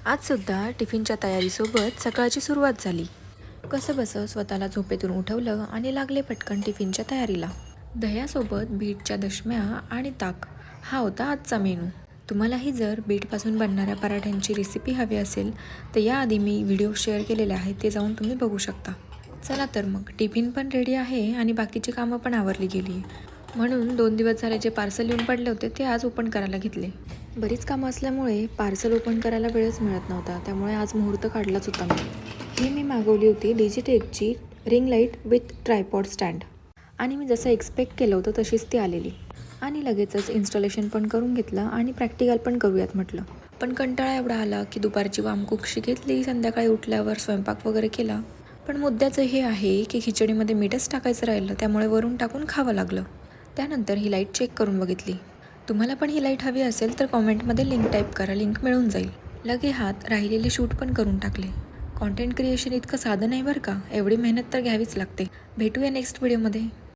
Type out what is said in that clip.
आजसुद्धा टिफिनच्या तयारीसोबत सकाळची सुरुवात झाली. कसंबसं स्वतःला झोपेतून उठवलं आणि लागले पटकन टिफिनच्या तयारीला. दह्यासोबत बीटच्या दशम्या आणि ताक हा होता आजचा मेनू. तुम्हालाही जर बीटपासून बनणाऱ्या पराठ्यांची रेसिपी हवी असेल तर याआधी मी व्हिडिओ शेअर केलेले आहेत, ते जाऊन तुम्ही बघू शकता. चला तर मग, टिफिन पण रेडी आहे आणि बाकीची कामं पण आवरली गेली आहे. म्हणून 2 दिवस झाले जे पार्सल येऊन पडले होते ते आज ओपन करायला घेतले. बरीच कामं असल्यामुळे पार्सल ओपन करायला वेळच मिळत नव्हता, त्यामुळे आज मुहूर्त काढलाच होता मी. ही मी मागवली होती डिजिटेकची ring light with tripod stand आणि मी जसं एक्सपेक्ट केलं होतं तशीच ती आलेली. आणि लगेचच इन्स्टॉलेशन पण करून घेतलं आणि प्रॅक्टिकल पण करूयात म्हटलं. पण कंटाळा एवढा आला की दुपारची वामकुक्षी घेतली, संध्याकाळी उठल्यावर स्वयंपाक वगैरे केला. पण मुद्द्याचं हे आहे की खिचडीमध्ये मीठच टाकायचं राहिलं, त्यामुळे वरून टाकून खावं लागलं. त्यानंतर ही लाईट चेक करून बघितली. तुम्हाला पण ही लाईट हवी असेल तर कॉमेंटमध्ये लिंक टाईप करा, लिंक मिळून जाईल. लगे हात राहिलेले शूट पण करून टाकले. कॉन्टेंट क्रिएशन इतकं साधं नाही बरं का, एवढी मेहनत तर घ्यावीच लागते. भेटूया नेक्स्ट व्हिडिओमध्ये.